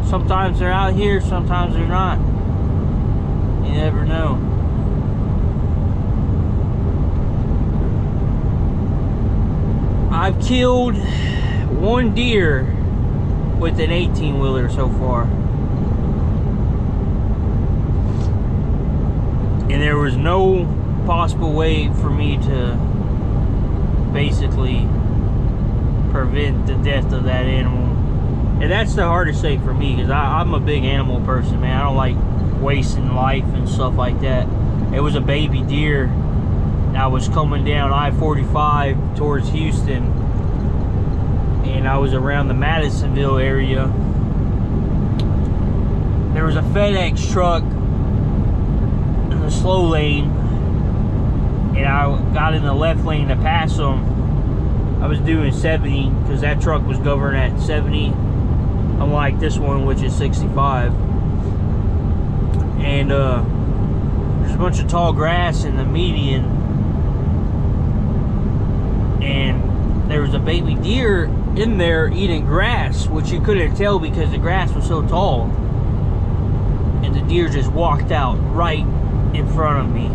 Sometimes they're out here, sometimes they're not. You never know. I've killed one deer with an 18-wheeler so far. And there was no possible way for me to basically prevent the death of that animal. And that's the hardest thing for me, because I'm a big animal person, man. I don't like wasting life and stuff like that. It was a baby deer. I was coming down I-45 towards Houston, and I was around the Madisonville area. There was a FedEx truck in the slow lane, and I got in the left lane to pass them. I was doing 70 because that truck was governed at 70, unlike this one, which is 65. And there's a bunch of tall grass in the median, and there was a baby deer in there eating grass, which you couldn't tell because the grass was so tall. And the deer just walked out right in front of me.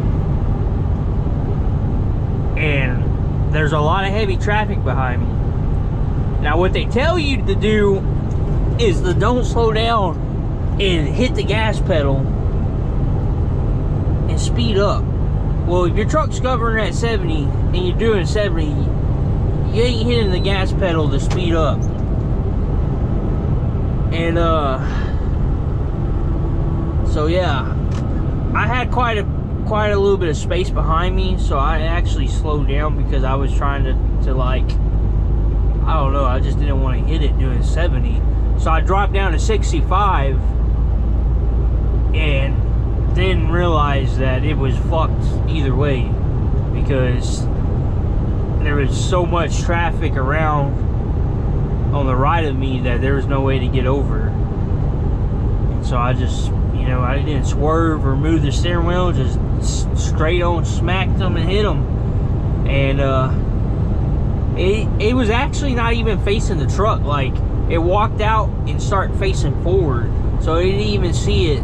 And there's a lot of heavy traffic behind me. Now what they tell you to do is to don't slow down and hit the gas pedal and speed up. Well, if your truck's governed at 70 and you're doing 70, you ain't hitting the gas pedal to speed up. And so yeah, I had quite a little bit of space behind me, so I actually slowed down because I was trying to like, I don't know, I just didn't want to hit it doing 70. So I dropped down to 65 and didn't realize that it was fucked either way, because there was so much traffic around on the right of me that there was no way to get over. And so I just, you know, I didn't swerve or move the steering wheel, just straight on smacked them and hit them. And it was actually not even facing the truck. Like, it walked out and started facing forward, so it didn't even see it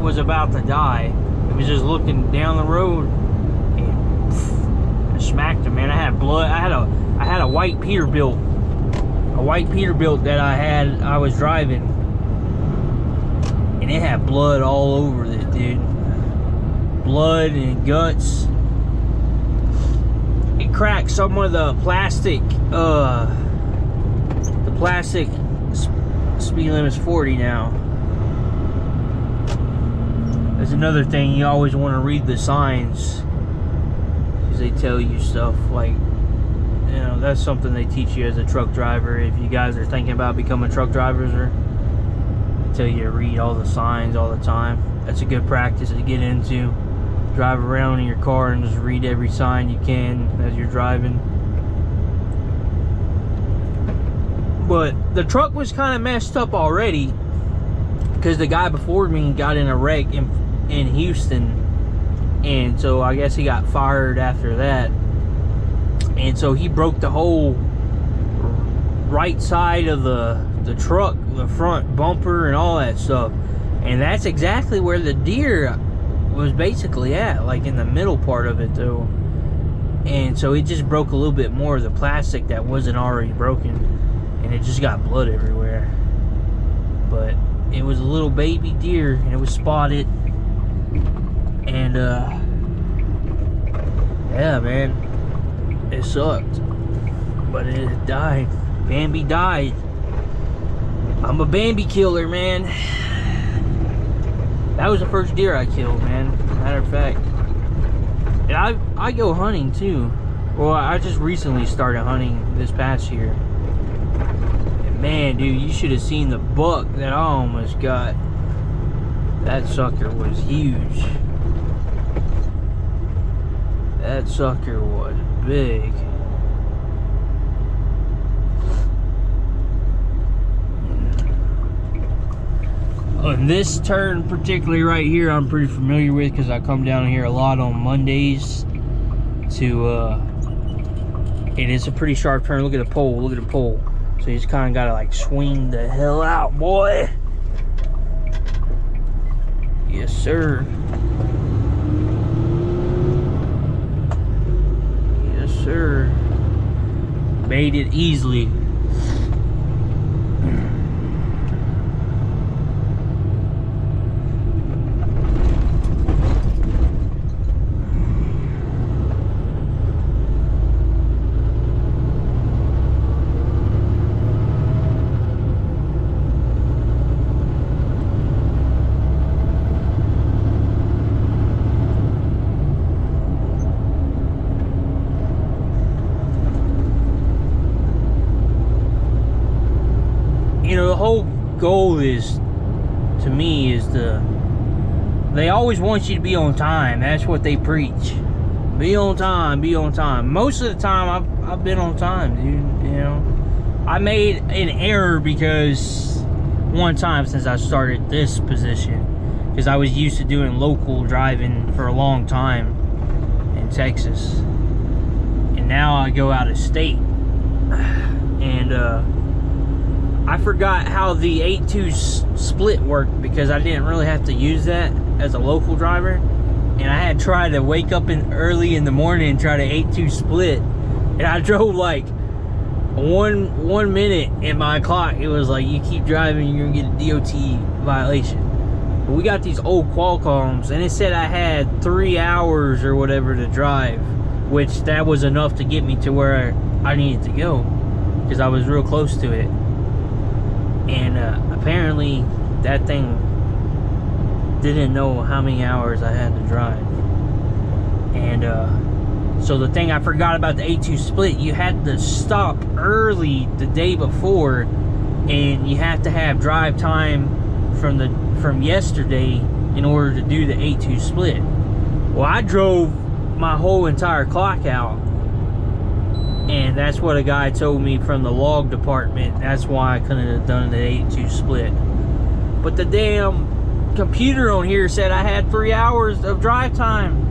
was about to die. It was just looking down the road, and I smacked him, man. I had blood. I had a white Peterbilt, that I was driving, and it had blood all over it, dude. Blood and guts. It cracked some of the plastic. The plastic speed limit's 40 now. That's another thing, you always want to read the signs, because they tell you stuff like, you know, that's something they teach you as a truck driver. If you guys are thinking about becoming truck drivers, or they tell you to read all the signs all the time. That's a good practice to get into. Drive around in your car and just read every sign you can as you're driving. But the truck was kind of messed up already, because the guy before me got in a wreck in Houston, and so I guess he got fired after that. And so he broke the whole right side of the truck, the front bumper and all that stuff. And that's exactly where the deer was basically at, like in the middle part of it though. And so it just broke a little bit more of the plastic that wasn't already broken, and it just got blood everywhere. But it was a little baby deer, and it was spotted. And yeah, man, it sucked, but it died. Bambi died. I'm a Bambi killer, man. That was the first deer I killed, man. Matter of fact. And I go hunting too. Well, I just recently started hunting this past year. And man, dude, you should have seen the buck that I almost got. That sucker was huge. That sucker was big. On this turn particularly right here, I'm pretty familiar with, because I come down here a lot on Mondays to and it's a pretty sharp turn. Look at the pole, look at the pole. So you just kind of gotta like swing the hell out, boy. Yes, sir. Yes, sir. Made it easily. You know, the whole goal is, to me, is they always want you to be on time. That's what they preach. Be on time, be on time. Most of the time, I've been on time, dude. You know, I made an error because one time since I started this position, because I was used to doing local driving for a long time in Texas, and now I go out of state, and I forgot how the 8-2 split worked because I didn't really have to use that as a local driver, and I had tried to wake up early in the morning and try to 8-2 split, and I drove like one minute in my clock. It was like, you keep driving, you're gonna get a DOT violation. But we got these old Qualcomms, and it said I had 3 hours or whatever to drive, which that was enough to get me to where I needed to go because I was real close to it. And apparently that thing didn't know how many hours I had to drive. And so the thing I forgot about the 8-2 split, you had to stop early the day before, and you have to have drive time from yesterday in order to do the 8-2 split. Well, I drove my whole entire clock out, and that's what a guy told me from the log department. That's why I couldn't have done the 8-2 split. But the damn computer on here said I had 3 hours of drive time.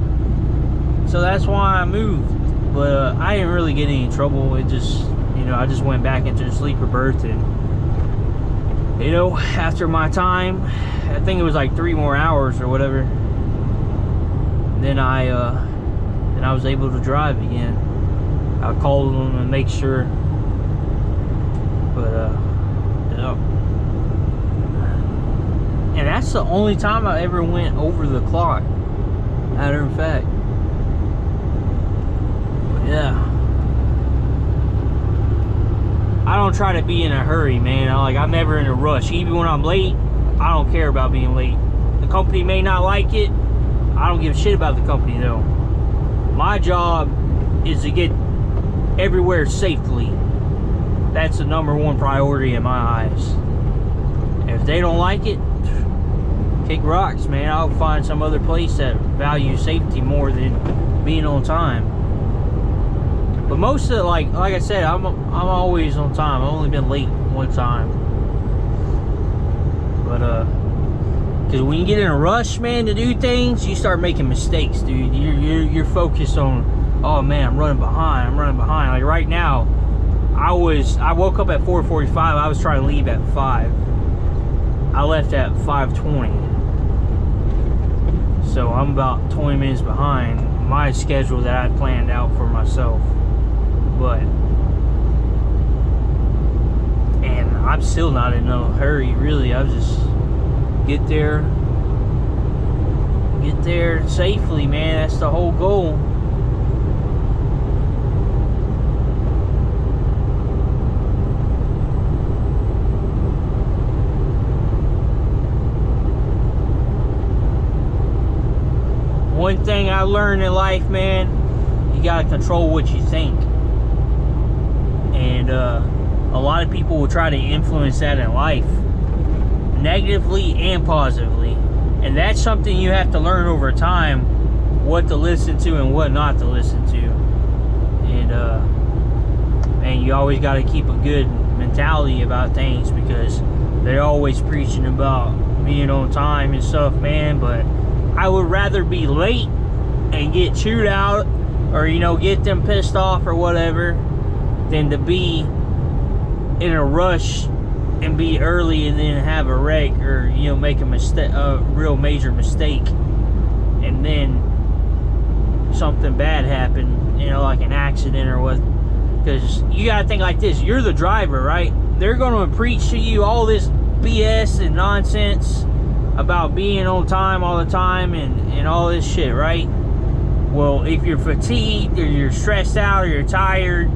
So that's why I moved. But I didn't really get any trouble. It just, you know, I just went back into the sleeper berth, and, you know, after my time, I think it was like 3 more hours or whatever, then I was able to drive again. I called them and make sure, but you know, and that's the only time I ever went over the clock, matter of fact. But yeah, I don't try to be in a hurry, man. I'm never in a rush. Even when I'm late, I don't care about being late. The company may not like it. I don't give a shit about the company though. My job is to get everywhere safely. That's the #1 priority in my eyes. If they don't like it, kick rocks, man. I'll find some other place that values safety more than being on time. But most of it, like I said, I'm always on time. I've only been late one time. But because when you get in a rush, man, to do things, you start making mistakes, dude. You're focused on, oh man, I'm running behind. Like right now, I woke up at 4:45. I was trying to leave at 5. I left at 5:20. So I'm about 20 minutes behind my schedule that I planned out for myself. But, and I'm still not in no hurry, really. I'll just get there safely, man. That's the whole goal. One thing I learned in life, man, you gotta control what you think. And a lot of people will try to influence that in life, negatively and positively. And that's something you have to learn over time, what to listen to and what not to listen to. And you always got to keep a good mentality about things, because they're always preaching about being on time and stuff, man. But I would rather be late and get chewed out, or, you know, get them pissed off or whatever, than to be in a rush and be early and then have a wreck, or you know, make a mistake, a real major mistake, and then something bad happen, you know, like an accident or what. Because you gotta think like this: you're the driver, right? They're gonna preach to you all this BS and nonsense about being on time all the time and all this shit, right? Well, if you're fatigued or you're stressed out or you're tired,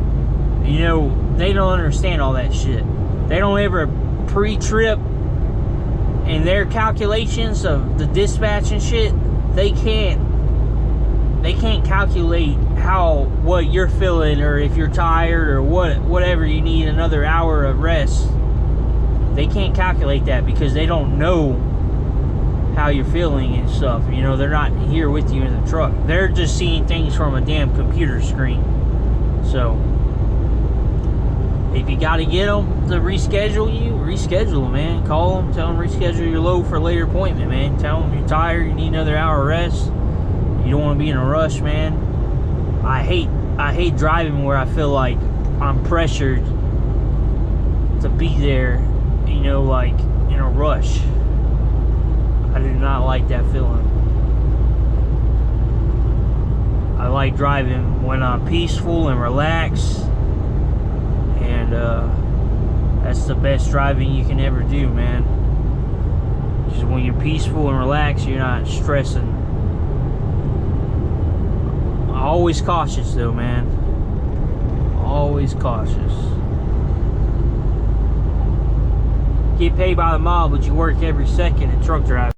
you know, they don't understand all that shit. They don't ever pre-trip in their calculations of the dispatch and shit. They can't calculate what you're feeling, or if you're tired, or whatever you need another hour of rest. They can't calculate that because they don't know how you're feeling and stuff. You know, they're not here with you in the truck. They're just seeing things from a damn computer screen. So if you got to get them to reschedule you, reschedule them, man. Call them, tell them reschedule your load for a later appointment, man. Tell them you're tired, you need another hour of rest. You don't want to be in a rush, man. I hate driving where I feel like I'm pressured to be there, you know, like in a rush. I do not like that feeling. I like driving when I'm peaceful and relaxed, and that's the best driving you can ever do, man. Just when you're peaceful and relaxed, you're not stressing. Always cautious though, man. Always cautious. Get paid by the mile, but you work every second in truck driving.